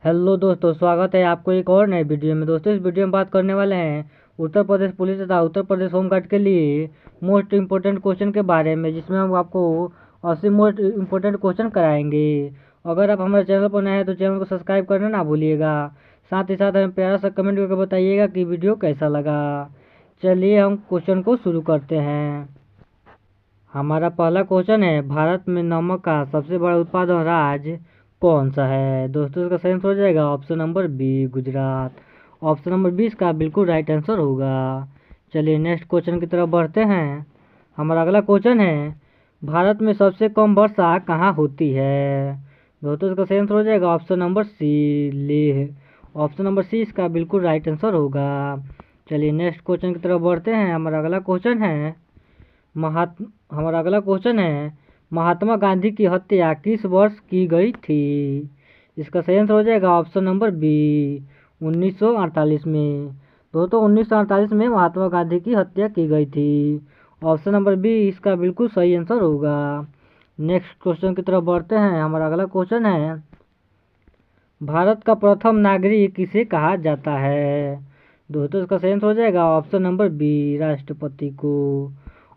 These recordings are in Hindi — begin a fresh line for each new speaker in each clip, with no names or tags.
हेलो दोस्तों, स्वागत है आपको एक और नए वीडियो में। दोस्तों, इस वीडियो में बात करने वाले हैं उत्तर प्रदेश पुलिस तथा उत्तर प्रदेश होमगार्ड के लिए मोस्ट इम्पोर्टेंट क्वेश्चन के बारे में, जिसमें हम आपको 80 मोस्ट इम्पोर्टेंट क्वेश्चन कराएंगे। अगर आप हमारे चैनल पर नए हैं तो चैनल को सब्सक्राइब करना ना भूलिएगा। साथ ही साथ हमें प्यारा सा कमेंट करके बताइएगा कि वीडियो कैसा लगा। चलिए हम क्वेश्चन को शुरू करते हैं। हमारा पहला क्वेश्चन है, भारत में नमक का सबसे बड़ा उत्पादन राज्य कौन सा है? दोस्तों, इसका सही आंसर हो जाएगा option number B, Gujarat. Option number 20 का बिल्कुल राइट आंसर होगा। चलिए नेक्स्ट क्वेश्चन की तरफ बढ़ते हैं। हमारा अगला क्वेश्चन है, भारत में सबसे कम वर्षा कहाँ होती है? दोस्तों, इसका सही आंसर हो जाएगा option number C, Leh. Option number C इसका बिल्कुल राइट आंसर होगा। चलिए नेक्स्ट क्वेश्चन की तरफ बढ़ते हैं। हमारा अगला क्वेश्चन है, महात्मा गांधी की हत्या किस वर्ष की गई थी? इसका सही आंसर हो जाएगा ऑप्शन नंबर बी, 1948 में। दोस्तों, 1948 में महात्मा गांधी की हत्या की गई थी। ऑप्शन नंबर बी इसका बिल्कुल सही आंसर होगा। नेक्स्ट क्वेश्चन की तरफ बढ़ते हैं। हमारा अगला क्वेश्चन है, भारत का प्रथम नागरिक किसे कहा जाता है? दोस्तों, इसका सही आंसर हो जाएगा ऑप्शन नंबर बी, राष्ट्रपति को।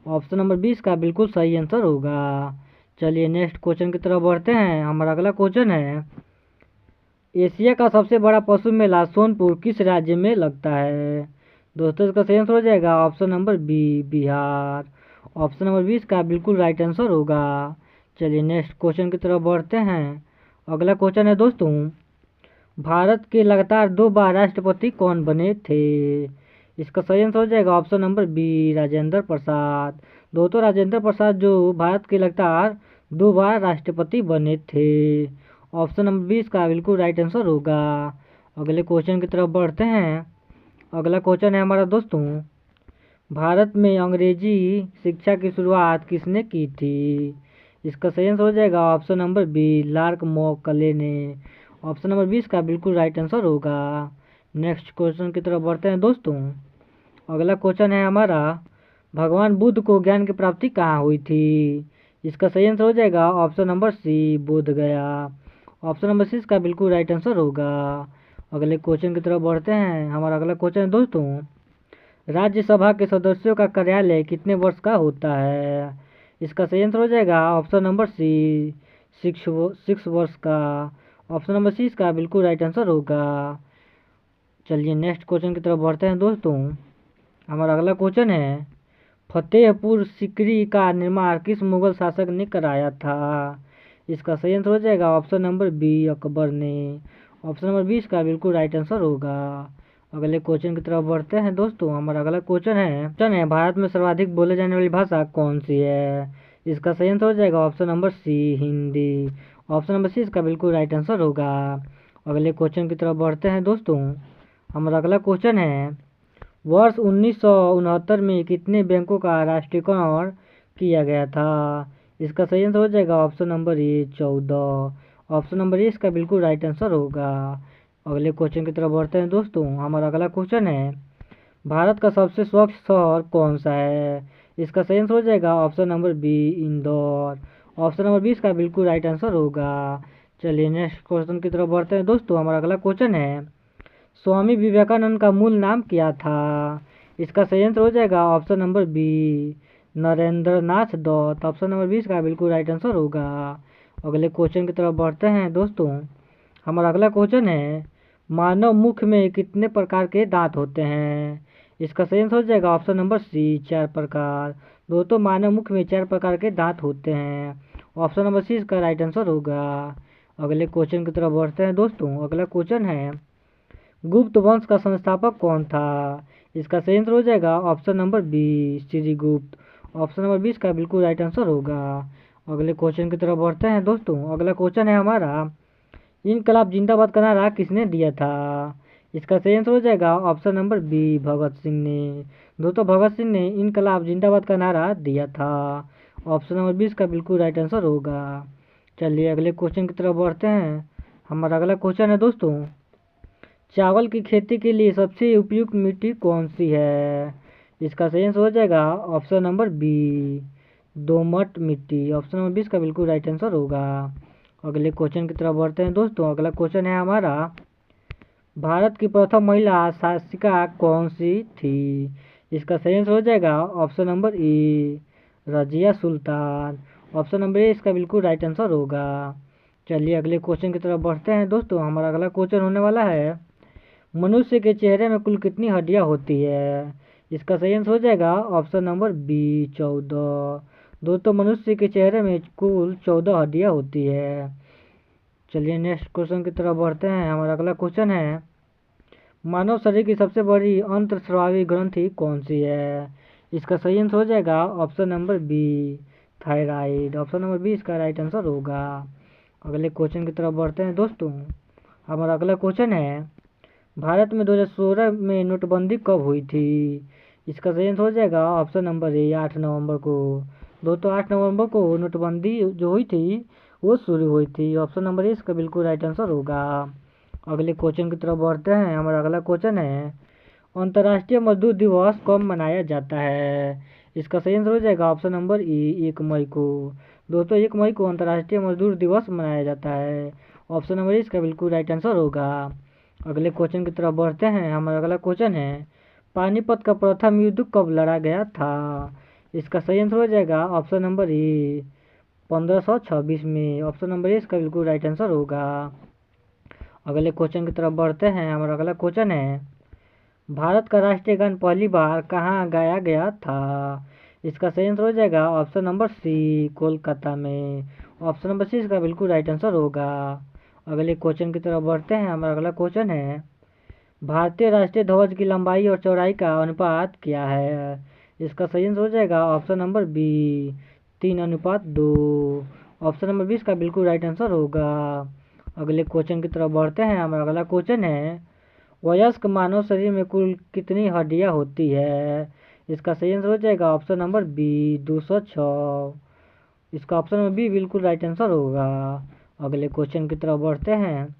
ऑप्शन नंबर 20 का बिल्कुल सही आंसर होगा। चलिए नेक्स्ट क्वेश्चन की तरफ बढ़ते हैं। हमारा अगला क्वेश्चन है, एशिया का सबसे बड़ा पशु मेला सोनपुर किस राज्य में लगता है? दोस्तों, इसका सही आंसर हो जाएगा option number B, Bihar. Option number 20 का बिल्कुल राइट आंसर होगा। चलिए नेक्स्ट क्वेश्चन की तरफ बढ़ते हैं। अगला क्वेश्चन है दोस्तों, भारत के लगातार 2 बार राष्ट्रपति कौन बने थे? इसका सही आंसर हो जाएगा option number B, Rajendra Prasad. दोस्तों, राजेंद्र प्रसाद जो भारत के लगातार 2 बार राष्ट्रपति बने थे। ऑप्शन नंबर 20 का बिल्कुल राइट आंसर होगा। अगले क्वेश्चन की तरफ बढ़ते हैं। अगला क्वेश्चन है हमारा दोस्तों, भारत में अंग्रेजी शिक्षा की शुरुआत किसने की थी? इसका सही आंसर हो जाएगा option number B, Lord Macaulay ने। ऑप्शन नंबर 20 का बिल्कुल राइट आंसर होगा। नेक्स्ट क्वेश्चन की तरफ बढ़ते हैं दोस्तों। अगला क्वेश्चन है हमारा, भगवान बुद्ध को ज्ञान की प्राप्ति कहाँ हुई थी? इसका सही आंसर हो जाएगा ऑप्शन नंबर सी, बोध गया। ऑप्शन नंबर सी इसका बिल्कुल राइट आंसर होगा। अगले क्वेश्चन की तरफ बढ़ते हैं। हमारा अगला क्वेश्चन है दोस्तों, राज्यसभा के सदस्यों का कार्यालय कितने वर्ष का होता है? इसका सही आंसर हो जाएगा ऑप्शन नंबर सी, 6 वर्ष का। ऑप्शन नंबर सी इसका बिल्कुल राइट आंसर होगा। चलिए नेक्स्ट क्वेश्चन की तरफ बढ़ते हैं दोस्तों। हमारा अगला क्वेश्चन है, फतेहपुर सीकरी का निर्माण किस मुगल शासक ने कराया था? इसका सही आंसर हो जाएगा ऑप्शन नंबर बी, अकबर ने। ऑप्शन नंबर 20 का बिल्कुल राइट आंसर होगा। अगले क्वेश्चन की तरफ बढ़ते हैं दोस्तों। हमारा अगला क्वेश्चन है, भारत में सर्वाधिक बोले जाने वाली भाषा कौन सी है? इसका सही आंसर हो जाएगा option number C, Hindi. Option number C इसका बिल्कुल राइट आंसर होगा। अगले क्वेश्चन की तरफ बढ़ते हैं दोस्तों। हमारा अगला क्वेश्चन है, वर्ष 1969 में कितने बैंकों का राष्ट्रीयकरण किया गया था? इसका सही आंसर हो जाएगा option number A, 14। Option number A इसका बिल्कुल राइट आंसर होगा। अगले क्वेश्चन की तरफ बढ़ते हैं दोस्तों। हमारा अगला क्वेश्चन है, भारत का सबसे स्वच्छ शहर कौन सा है? इसका सही आंसर हो जाएगा option number B, Indore. Option number 20 का बिल्कुल राइट आंसर होगा। चलिए नेक्स्ट क्वेश्चन की तरफ बढ़ते हैं दोस्तों। हमारा अगला क्वेश्चन है, स्वामी विवेकानंद का मूल नाम क्या था? इसका सही आंसर हो जाएगा ऑप्शन नंबर बी, नरेंद्र नाथ दत्त। ऑप्शन नंबर 20 का बिल्कुल राइट आंसर होगा। अगले क्वेश्चन की तरफ बढ़ते हैं दोस्तों। हमारा अगला क्वेश्चन है, मानव मुख में कितने प्रकार के दांत होते हैं? इसका सही आंसर हो जाएगा ऑप्शन नंबर सी, 4 प्रकार। दोस्तों, मानव मुख में 4 प्रकार के दांत होते हैं। ऑप्शन नंबर सी इसका राइट आंसर होगा। अगले क्वेश्चन की तरफ बढ़ते हैं दोस्तों। अगला क्वेश्चन है, गुप्त वंश का संस्थापक कौन था? इसका सही आंसर हो जाएगा option number B, Srigupta. Option number 20 का बिल्कुल राइट आंसर होगा। अगले क्वेश्चन की तरफ बढ़ते हैं दोस्तों। अगला क्वेश्चन है हमारा, इनकलाब जिंदाबाद का नारा किसने दिया था? इसका सही आंसर हो जाएगा option number B, Bhagat Singh ने। दोस्तों, भगत सिंह ने इनकलाब जिंदाबाद का नारा दिया था। ऑप्शन नंबर 20 का बिल्कुल राइट आंसर होगा। चलिए अगले क्वेश्चन की तरफ बढ़ते हैं। हमारा अगला क्वेश्चन है दोस्तों, चावल की खेती के लिए सबसे उपयुक्त मिट्टी कौन सी है? इसका सही आंसर हो जाएगा ऑप्शन नंबर बी, दोमट मिट्टी। ऑप्शन नंबर 20 का बिल्कुल राइट आंसर होगा। अगले क्वेश्चन की तरफ बढ़ते हैं दोस्तों। अगला क्वेश्चन है हमारा, भारत की प्रथम महिला शासिका कौन सी थी? इसका सही आंसर हो जाएगा option number A, Razia Sultan. Option number A इसका बिल्कुल राइट आंसर होगा। चलिए अगले क्वेश्चन की तरफ बढ़ते हैं दोस्तों। हमारा अगला क्वेश्चन होने वाला है, मनुष्य के चेहरे में कुल कितनी हड्डियां होती है? इसका सही आंसर हो जाएगा ऑप्शन नंबर बी, 14। दोस्तों मनुष्य के चेहरे में कुल 14 हड्डियां होती है। चलिए नेक्स्ट क्वेश्चन की तरफ बढ़ते हैं। हमारा अगला क्वेश्चन है, मानव शरीर की सबसे बड़ी अंतःस्रावी ग्रंथि कौन सी है? इसका सही आंसर हो जाएगा option number B, thyroid. Option number B इसका राइट आंसर होगा। अगले क्वेश्चन की तरफ बढ़ते हैं दोस्तों। हमारा अगला क्वेश्चन है, भारत में 2016 में नोटबंदी कब हुई थी? इसका सही आंसर हो जाएगा ऑप्शन नंबर ए, 8 नवंबर को। दोस्तों 8 नवंबर को नोटबंदी जो हुई थी वो शुरू हुई थी। ऑप्शन नंबर ए इसका बिल्कुल राइट आंसर होगा। अगले क्वेश्चन की तरफ बढ़ते हैं। हमारा अगला क्वेश्चन है, अंतर्राष्ट्रीय मजदूर दिवस कब मनाया जाता है? इसका सही आंसर हो जाएगा ऑप्शन नंबर ई, 1 मई को। दोस्तों 1 मई को अंतर्राष्ट्रीय मजदूर दिवस मनाया जाता है। ऑप्शन नंबर ई इसका बिल्कुल राइट आंसर होगा। अगले क्वेश्चन की तरफ बढ़ते हैं। हमारा अगला क्वेश्चन है, पानीपत का प्रथम युद्ध कब लड़ा गया था? इसका सही आंसर हो जाएगा ऑप्शन नंबर ए, 1526 में। ऑप्शन नंबर ए इसका बिल्कुल राइट आंसर होगा। अगले क्वेश्चन की तरफ बढ़ते हैं। हमारा अगला क्वेश्चन है, भारत का राष्ट्रीय गान पहली बार कहाँ गाया गया था? इसका सही आंसर हो जाएगा ऑप्शन नंबर सी, कोलकाता में। ऑप्शन नंबर सी इसका बिल्कुल राइट आंसर होगा। अगले क्वेश्चन की तरफ बढ़ते हैं। हमारा अगला क्वेश्चन है, भारतीय राष्ट्रीय ध्वज की लंबाई और चौड़ाई का अनुपात क्या है? इसका सही आंसर हो जाएगा option number B, 3:2। Option number B इसका बिल्कुल राइट आंसर होगा। अगले क्वेश्चन की तरफ बढ़ते हैं। हमारा अगला क्वेश्चन है, वयस्क मानव शरीर में कुल कितनी हड्डियां होती है? इसका सही आंसर हो जाएगा ऑप्शन नंबर बी, 206। इसका ऑप्शन नंबर बी बिल्कुल राइट आंसर होगा। अगले क्वेश्चन की तरफ बढ़ते हैं।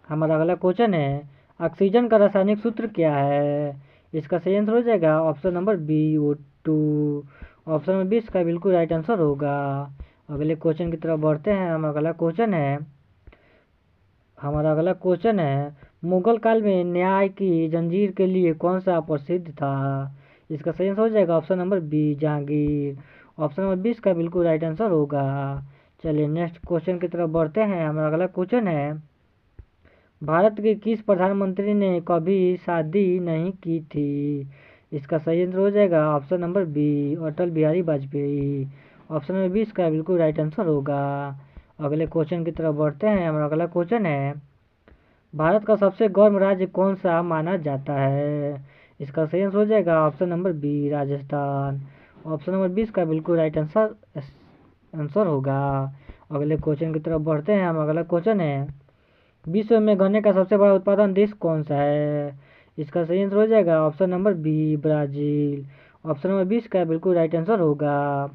हमारा अगला क्वेश्चन है, ऑक्सीजन का रासायनिक सूत्र क्या है? इसका सही आंसर हो जाएगा option number B, O2। Option number B इसका बिल्कुल राइट आंसर होगा। अगले क्वेश्चन की तरफ बढ़ते हैं। हमारा अगला क्वेश्चन है, मुगल काल में न्याय की जंजीर के लिए कौन सा प्रसिद्ध था? इसका सही आंसर हो जाएगा option number B, Jahangir. Option number 20 का बिल्कुल राइट आंसर होगा। चलिए नेक्स्ट क्वेश्चन की तरफ बढ़ते हैं। हमारा अगला क्वेश्चन है, भारत के किस प्रधानमंत्री ने कभी शादी नहीं की थी? इसका सही आंसर हो जाएगा option number B, Atal Bihari Vajpayee. Option number 20 का बिल्कुल राइट आंसर होगा। अगले क्वेश्चन की तरफ बढ़ते हैं। हमारा अगला क्वेश्चन है, भारत का सबसे गर्म राज्य कौन सा माना जाता है? इसका सही आंसर हो जाएगा option number B, Rajasthan. Option number 20 का बिल्कुल राइट आंसर होगा। अगले क्वेश्चन की तरफ बढ़ते हैं। हम अगला क्वेश्चन है, विश्व में गन्ने का सबसे बड़ा उत्पादन देश कौन सा है? इसका सही आंसर हो जाएगा option number B, Brazil. Option number 20 का बिल्कुल राइट आंसर होगा।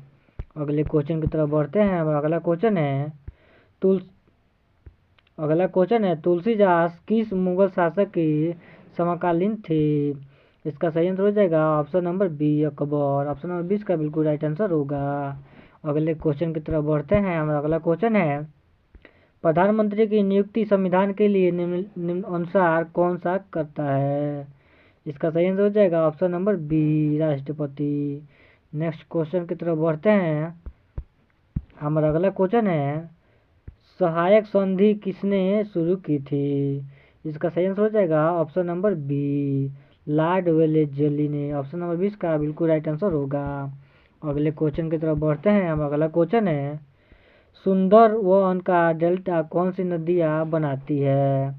अगले क्वेश्चन की तरफ बढ़ते हैं। हमारा तुल अगला क्वेश्चन है, तुलसीदास किस मुगल शासक की समकालीन थे? इसका सही आंसर हो जाएगा option number B, Akbar. Option number 20 का बिल्कुल राइट आंसर होगा। अगले क्वेश्चन की तरफ बढ़ते हैं। हमारा अगला क्वेश्चन है, प्रधानमंत्री की नियुक्ति संविधान के लिए निम्न अनुसार कौन सा करता है? इसका सही आंसर हो जाएगा ऑप्शन नंबर बी, राष्ट्रपति। नेक्स्ट क्वेश्चन की तरफ बढ़ते हैं। हमारा अगला क्वेश्चन है, सहायक संधि किसने शुरू की थी? इसका सही आंसर हो जाएगा option number B, Lord Wellesley ने। ऑप्शन नंबर 20 का बिल्कुल राइट आंसर होगा। अगले क्वेश्चन की तरफ बढ़ते हैं। हमारा अगला क्वेश्चन है, सुंदरवन का डेल्टा कौन सी नदियाँ बनाती है?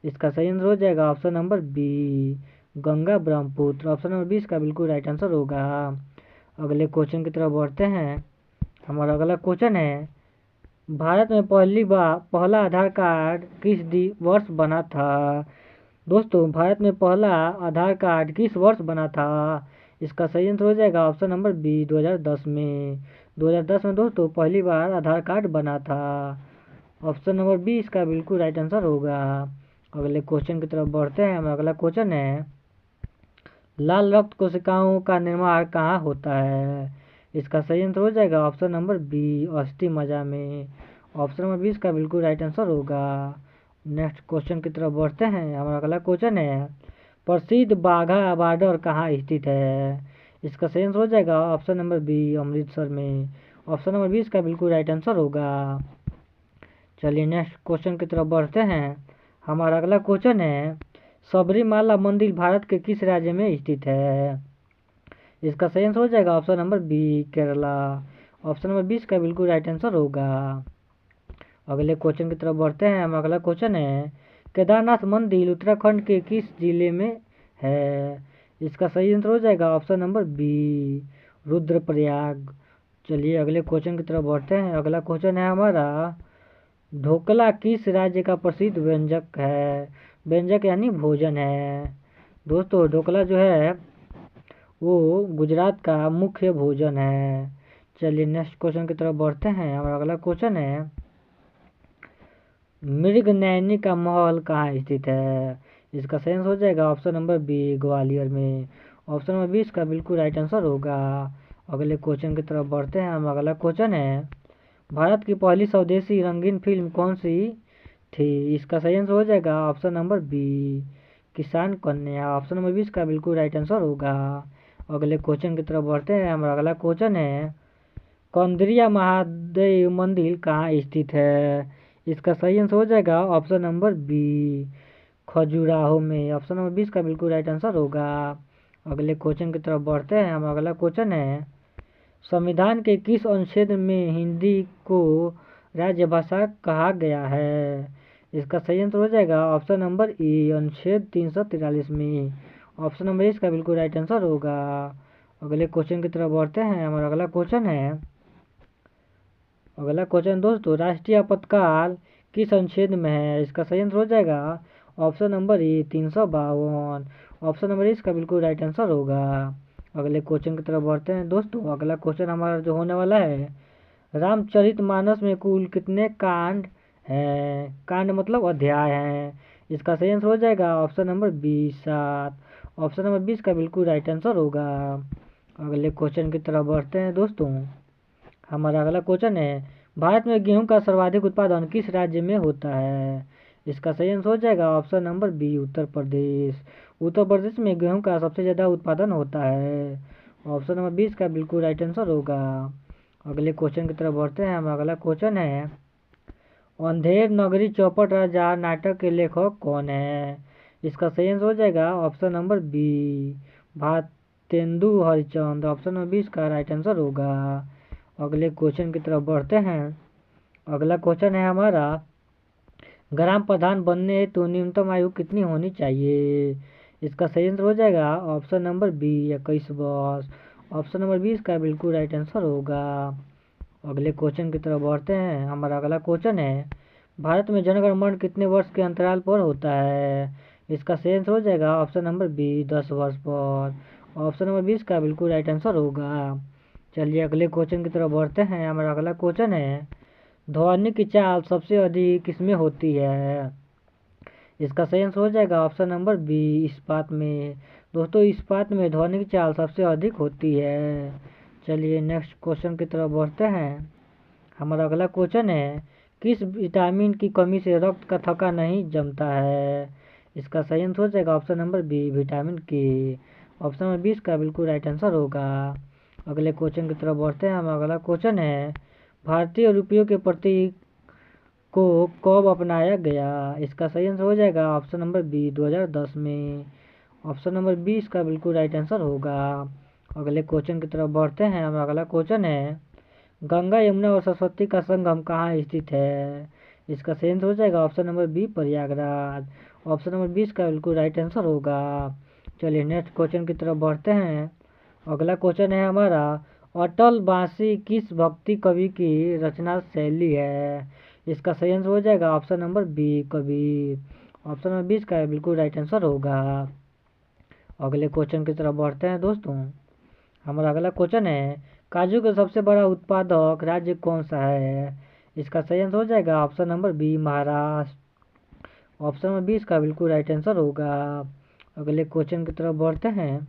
इसका सही आंसर हो जाएगा option number B, Ganga Brahmaputra. Option number 20 का बिल्कुल राइट आंसर होगा। अगले क्वेश्चन की तरफ बढ़ते हैं। हमारा अगला क्वेश्चन है, भारत में पहला आधार कार्ड किस वर्ष बना था? दोस्तों भारत में पहला आधार कार्ड किस वर्ष बना था? इसका सही आंसर हो जाएगा ऑप्शन नंबर बी, 2010 में। 2010 में दोस्तों पहली बार आधार कार्ड बना था। ऑप्शन नंबर बी इसका बिल्कुल राइट आंसर होगा। अगले क्वेश्चन की तरफ बढ़ते हैं। हमारा अगला क्वेश्चन है, लाल रक्त कोशिकाओं का निर्माण कहाँ होता है? इसका सही आंसर हो जाएगा ऑप्शन नंबर बी, अस्थि मज्जा में। ऑप्शन नंबर 20 का बिल्कुल राइट आंसर होगा। नेक्स्ट क्वेश्चन की तरफ बढ़ते हैं। हमारा अगला क्वेश्चन है, प्रसिद्ध बाघा बॉर्डर कहाँ स्थित है? इसका सही आंसर हो जाएगा ऑप्शन नंबर बी, अमृतसर में। ऑप्शन नंबर 20 का बिल्कुल राइट आंसर होगा। चलिए नेक्स्ट क्वेश्चन की तरफ बढ़ते हैं। हमारा अगला क्वेश्चन है, सबरीमाला मंदिर भारत के किस राज्य में स्थित है? इसका सही आंसर हो जाएगा option number B, Kerala. Option number 20 का बिल्कुल राइट आंसर होगा। अगले क्वेश्चन की तरफ बढ़ते हैं। हमारा अगला क्वेश्चन है, केदारनाथ मंदिर उत्तराखंड के किस जिले में है? इसका सही आंसर हो जाएगा ऑप्शन नंबर बी, रुद्रप्रयाग। चलिए अगले क्वेश्चन की तरफ बढ़ते हैं। अगला क्वेश्चन है हमारा, ढोकला किस राज्य का प्रसिद्ध व्यंजक है? व्यंजक यानी भोजन है। दोस्तों ढोकला जो है वो गुजरात का मुख्य भोजन है। चलिए नेक्स्ट क्वेश्चन की तरफ बढ़ते हैं। हमारा अगला क्वेश्चन है, मृगनयनी का महल कहाँ स्थित है? इसका सही आंसर हो जाएगा ऑप्शन नंबर बी, ग्वालियर में। ऑप्शन नंबर 20 का बिल्कुल राइट आंसर होगा। अगले क्वेश्चन की तरफ बढ़ते हैं। हम अगला क्वेश्चन है, भारत की पहली स्वदेशी रंगीन फिल्म कौन सी थी? इसका सही आंसर हो जाएगा ऑप्शन नंबर बी, किसान कन्या। ऑप्शन नंबर 20 का बिल्कुल राइट आंसर होगा। अगले क्वेश्चन की तरफ बढ़ते हैं। हमारा अगला क्वेश्चन है, कौंदरिया महादेव मंदिर कहाँ स्थित है? इसका सही आंसर हो जाएगा ऑप्शन नंबर बी, खजुराहो में। ऑप्शन नंबर 20 का बिल्कुल राइट आंसर होगा। अगले क्वेश्चन की तरफ बढ़ते हैं। हम अगला क्वेश्चन है, संविधान के किस अनुच्छेद में हिंदी को राज्यभाषा कहा गया है? इसका सही आंसर हो जाएगा ऑप्शन नंबर ई, अनुच्छेद 343 में। ऑप्शन नंबर 20 का बिल्कुल राइट आंसर होगा। अगले क्वेश्चन की तरफ बढ़ते हैं। हमारा अगला क्वेश्चन है, अगला क्वेश्चन दोस्तों, राष्ट्रीय आपातकाल किस अनुच्छेद में है? इसका सही आंसर हो जाएगा ऑप्शन नंबर ई, 352। ऑप्शन नंबर इसका बिल्कुल राइट आंसर होगा। अगले क्वेश्चन की तरफ बढ़ते हैं दोस्तों। अगला क्वेश्चन हमारा जो होने वाला है, रामचरितमानस में कुल कितने कांड हैं? कांड मतलब अध्याय हैं। इसका सही आंसर हो जाएगा option number B, 7। Option number 20 का बिल्कुल राइट आंसर होगा। अगले क्वेश्चन की तरफ बढ़ते हैं दोस्तों। हमारा अगला क्वेश्चन है, भारत में गेहूं का सर्वाधिक उत्पादन किस राज्य में होता है? इसका सही आंसर हो जाएगा option number B, Uttar Pradesh. Uttar Pradesh में गेहूं का सबसे ज़्यादा उत्पादन होता है। ऑप्शन नंबर 20 का बिल्कुल राइट आंसर होगा। अगले क्वेश्चन की तरफ बढ़ते हैं। हमारा अगला क्वेश्चन है, अंधेर नगरी चौपट राजा नाटक के लेखक कौन है? इसका सही आंसर हो जाएगा option number B, Bharatendu Harishchandra. Option number 20 का राइट आंसर होगा। अगले क्वेश्चन की तरफ बढ़ते हैं। अगला क्वेश्चन है हमारा, ग्राम प्रधान बनने हेतु न्यूनतम आयु कितनी होनी चाहिए? इसका सही आंसर हो जाएगा ऑप्शन नंबर बी, 21 वर्ष। ऑप्शन नंबर 20 का बिल्कुल राइट आंसर होगा। अगले क्वेश्चन की तरफ बढ़ते हैं। हमारा अगला क्वेश्चन है, भारत में जनगणमन कितने वर्ष के अंतराल पर होता है? इसका सही आंसर हो जाएगा ऑप्शन नंबर बी, 10 वर्ष पर। ऑप्शन नंबर 20 का बिल्कुल राइट आंसर होगा। चलिए अगले क्वेश्चन की तरफ बढ़ते हैं। हमारा अगला क्वेश्चन है, ध्वनि की चाल सबसे अधिक किसमें होती है? इसका सही आंसर हो जाएगा ऑप्शन नंबर बी, इस्पात में। दोस्तों इस्पात में ध्वनि की चाल सबसे अधिक होती है। चलिए नेक्स्ट क्वेश्चन की तरफ बढ़ते हैं। हमारा अगला क्वेश्चन है, किस विटामिन की कमी से रक्त का थक्का नहीं जमता है? इसका सही आंसर हो जाएगा ऑप्शन नंबर बी, विटामिन के। ऑप्शन नंबर 20 का बिल्कुल राइट आंसर होगा। अगले क्वेश्चन की तरफ बढ़ते हैं। हमारा अगला क्वेश्चन है, भारतीय रुपयों के प्रतीक को कब अपनाया गया? इसका सही आंसर हो जाएगा ऑप्शन नंबर बी, 2010 में। ऑप्शन नंबर 20 का बिल्कुल राइट आंसर होगा। अगले क्वेश्चन की तरफ बढ़ते हैं। हमारा अगला क्वेश्चन है, गंगा यमुना और सरस्वती का संगम कहाँ स्थित है? इसका सही आंसर हो जाएगा option number B, Prayagraj. Option number 20 का बिल्कुल राइट आंसर होगा। चलिए नेक्स्ट क्वेश्चन की तरफ बढ़ते हैं। अगला क्वेश्चन है हमारा, अटल बांसी किस भक्ति कवि की रचना शैली है? इसका सही आंसर हो जाएगा option number B, Kabir. Option number 20 का बिल्कुल राइट आंसर होगा। अगले क्वेश्चन की तरफ बढ़ते हैं दोस्तों। हमारा अगला क्वेश्चन है, काजू का सबसे बड़ा उत्पादक राज्य कौन सा है? इसका सही आंसर हो जाएगा option number B, Maharashtra. Option number 20 का बिल्कुल राइट आंसर होगा। अगले क्वेश्चन की तरफ बढ़ते हैं।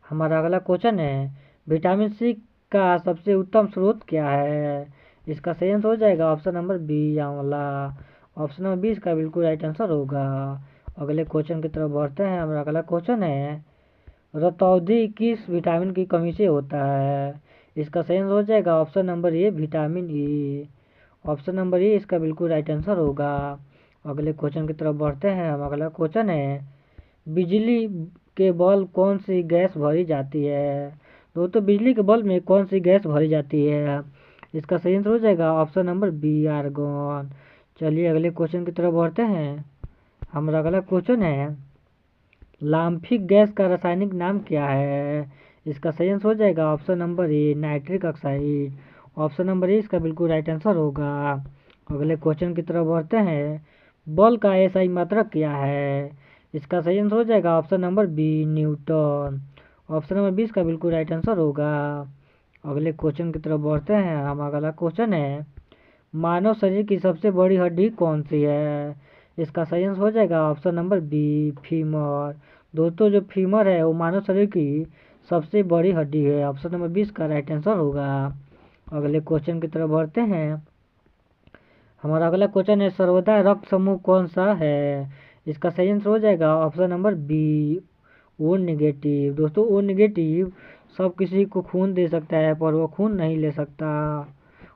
हमारा अगला क्वेश्चन है, विटामिन सी का सबसे उत्तम स्रोत क्या है? इसका सही आंसर हो जाएगा ऑप्शन नंबर बी आंवला। ऑप्शन नंबर 20 का बिल्कुल राइट आंसर होगा। अगले क्वेश्चन की तरफ बढ़ते हैं। हमारा अगला क्वेश्चन है रतौंधी किस विटामिन की कमी से होता है? इसका सही आंसर हो जाएगा option number A vitamin E. Option number A इसका बिल्कुल राइट आंसर होगा। अगले क्वेश्चन की तरफ बढ़ते हैं। हम अगला क्वेश्चन है बिजली के बल्ब कौन सी गैस भरी जाती है? दोस्तों बिजली के बल्ब में कौन सी गैस भरी जाती है? इसका सही आंसर हो जाएगा ऑप्शन नंबर बी आर्गन। चलिए अगले क्वेश्चन की तरफ बढ़ते हैं। हमारा अगला क्वेश्चन है लाम्फिक गैस का रासायनिक नाम क्या है? इसका सही आंसर हो जाएगा option number A nitric oxide. Option number A इसका बिल्कुल राइट आंसर होगा। अगले क्वेश्चन की तरफ बढ़ते हैं। बल का एसआई मात्रक क्या है? इसका सही आंसर हो जाएगा option number B Newton. Option number 20 का बिल्कुल राइट आंसर होगा। अगले क्वेश्चन की तरफ बढ़ते हैं। हम अगला क्वेश्चन है मानव शरीर की सबसे बड़ी हड्डी कौन सी है? इसका सही आंसर हो जाएगा ऑप्शन नंबर बी फीमर। दोस्तों जो फीमर है वो मानव शरीर की सबसे बड़ी हड्डी है। ऑप्शन नंबर 20 का राइट आंसर होगा। अगले क्वेश्चन की तरफ बढ़ते हैं। हमारा अगला क्वेश्चन है सर्वोदय रक्त समूह कौन सा है? इसका सही आंसर हो जाएगा option number B O negative. दोस्तों ओ निगेटिव सब किसी को खून दे सकता है पर वो खून नहीं ले सकता।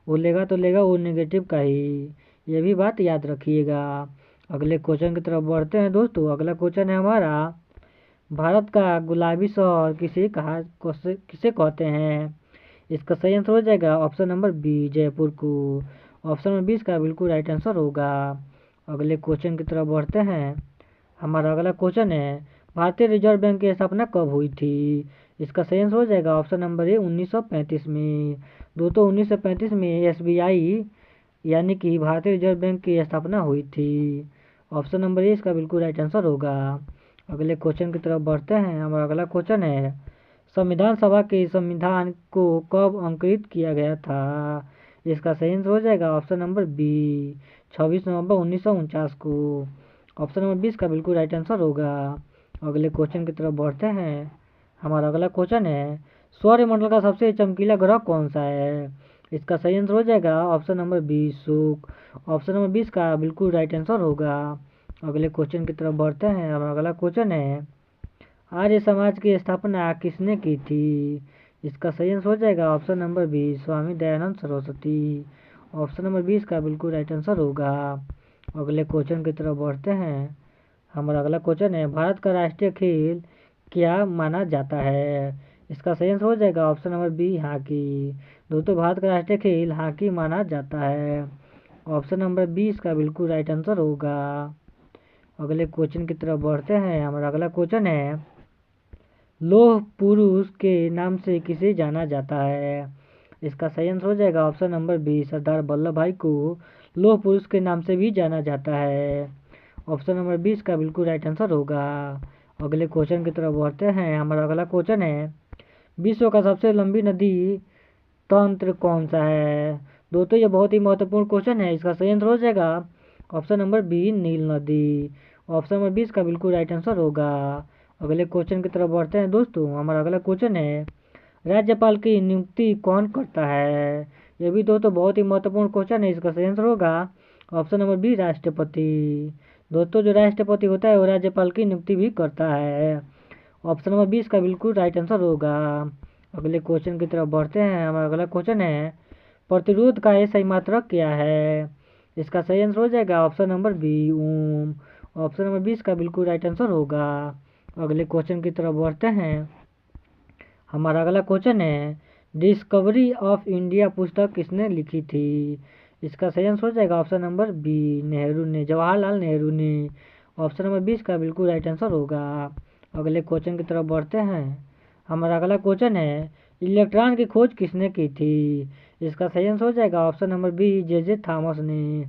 वो लेगा तो लेगा ओ निगेटिव का ही। ये भी बात याद रखिएगा। अगले क्वेश्चन की तरफ बढ़ते हैं दोस्तों। अगला क्वेश्चन है हमारा भारत का गुलाबी शहर किसे कहते हैं? इसका सही आंसर हो जाएगा ऑप्शन नंबर बी जयपुर को। ऑप्शन नंबर 20 का बिल्कुल राइट आंसर होगा। अगले क्वेश्चन की तरफ बढ़ते हैं। हमारा अगला क्वेश्चन है भारतीय रिजर्व बैंक की स्थापना कब हुई थी? इसका सही आंसर हो जाएगा ऑप्शन नंबर ए 1935 में। दोस्तों 1935 में एसबीआई यानी कि भारतीय रिजर्व बैंक की स्थापना हुई थी। ऑप्शन नंबर ए इसका बिल्कुल राइट आंसर होगा। अगले क्वेश्चन की तरफ बढ़ते हैं। हमारा अगला क्वेश्चन है संविधान सभा के संविधान को कब अंकित किया गया था? इसका सही आंसर हो जाएगा ऑप्शन नंबर बी 26 नवंबर 1949 को। ऑप्शन नंबर 20 का बिल्कुल राइट आंसर होगा। अगले क्वेश्चन की तरफ बढ़ते हैं। हमारा अगला क्वेश्चन है सौरमंडल का सबसे चमकीला ग्रह कौन सा है? इसका सही आंसर हो जाएगा ऑप्शन नंबर बी शुक्र। ऑप्शन नंबर 20 का बिल्कुल राइट आंसर होगा। अगले क्वेश्चन की तरफ बढ़ते हैं। हमारा अगला क्वेश्चन है आर्य समाज की स्थापना किसने की थी? इसका सही आंसर हो जाएगा option number B Swami Dayanand Saraswati. Option number 20 का बिल्कुल राइट आंसर होगा। अगले क्वेश्चन की तरफ बढ़ते हैं। हमारा अगला क्वेश्चन है भारत का राष्ट्रीय खेल क्या माना जाता है? इसका सही आंसर हो जाएगा ऑप्शन नंबर बी हॉकी। दोस्तों भारत का राष्ट्रीय खेल हॉकी माना जाता है। ऑप्शन नंबर 20 का बिल्कुल राइट आंसर होगा। अगले क्वेश्चन की तरफ बढ़ते हैं। हमारा अगला क्वेश्चन है लौह पुरुष के नाम से किसे जाना जाता है? इसका सही आंसर हो जाएगा option number B Sardar Vallabh भाई को लौह पुरुष के नाम से भी जाना जाता है। ऑप्शन नंबर 20 का बिल्कुल राइट आंसर होगा। अगले क्वेश्चन की तरफ बढ़ते हैं। हमारा अगला क्वेश्चन है विश्व का सबसे लंबी नदी तंत्र कौन सा है? दोस्तों ये बहुत ही महत्वपूर्ण क्वेश्चन है। इसका सही आंसर हो जाएगा ऑप्शन नंबर बी नील नदी। ऑप्शन नंबर 20 का बिल्कुल राइट आंसर होगा। अगले क्वेश्चन की तरफ बढ़ते हैं दोस्तों। हमारा अगला क्वेश्चन है राज्यपाल की नियुक्ति कौन करता है? ये भी दोस्तों बहुत ही महत्वपूर्ण क्वेश्चन है। इसका सही आंसर होगा ऑप्शन नंबर बी राष्ट्रपति। दोस्तों जो राष्ट्रपति होता है वो राज्यपाल की नियुक्ति भी करता है। ऑप्शन नंबर 20 का बिल्कुल राइट आंसर होगा। अगले क्वेश्चन की तरफ बढ़ते हैं। हमारा अगला क्वेश्चन है प्रतिरोध का एसआई मात्रक क्या है? इसका सही आंसर हो जाएगा ऑप्शन नंबर बी ओम। ऑप्शन नंबर 20 का बिल्कुल राइट आंसर होगा। अगले क्वेश्चन की तरफ बढ़ते हैं। हमारा अगला क्वेश्चन है डिस्कवरी ऑफ इंडिया पुस्तक किसने लिखी थी? इसका सही आंसर हो जाएगा ऑप्शन नंबर बी नेहरू ने, जवाहरलाल नेहरू ने। ऑप्शन नंबर 20 का बिल्कुल राइट आंसर होगा। अगले क्वेश्चन की तरफ बढ़ते हैं। हमारा अगला क्वेश्चन है इलेक्ट्रॉन की खोज किसने की थी? इसका सही आंसर हो जाएगा option number B J Thomas ने।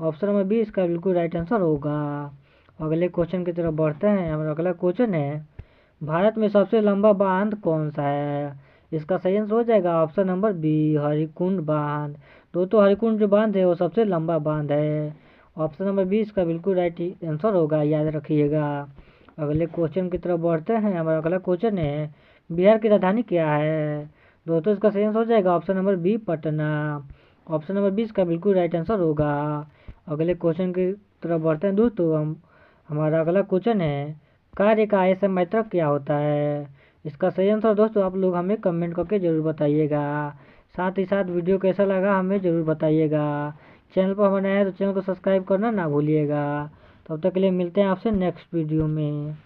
ऑप्शन नंबर 20 का बिल्कुल राइट आंसर होगा। अगले क्वेश्चन की तरफ बढ़ते हैं। हमारा अगला क्वेश्चन है भारत में सबसे लंबा बांध कौन सा है? इसका सही आंसर हो जाएगा ऑप्शन नंबर बी हरिकुंड बांध। दोस्तों हरिकुंड जो बांध है वो सबसे लंबा बांध है। ऑप्शन नंबर 20 का बिल्कुल राइट आंसर होगा, याद रखिएगा। अगले क्वेश्चन की तरफ बढ़ते हैं। हमारा अगला क्वेश्चन है बिहार की राजधानी क्या है? दोस्तों इसका सही आंसर हो जाएगा option number B Patna. Option number 20 का बिल्कुल राइट आंसर होगा। अगले क्वेश्चन की तरफ बढ़ते हैं दोस्तों। हमारा अगला क्वेश्चन है, कार्य का आयस्क मात्रक क्या होता है? इसका सही आंसर दोस्तों आप लोग हमें कमेंट करके ज़रूर बताइएगा। साथ ही साथ वीडियो कैसा लगा हमें ज़रूर बताइएगा। चैनल पर हमारे नए हैं तो चैनल को सब्सक्राइब करना ना भूलिएगा। तब तक के लिए मिलते हैं आपसे नेक्स्ट वीडियो में।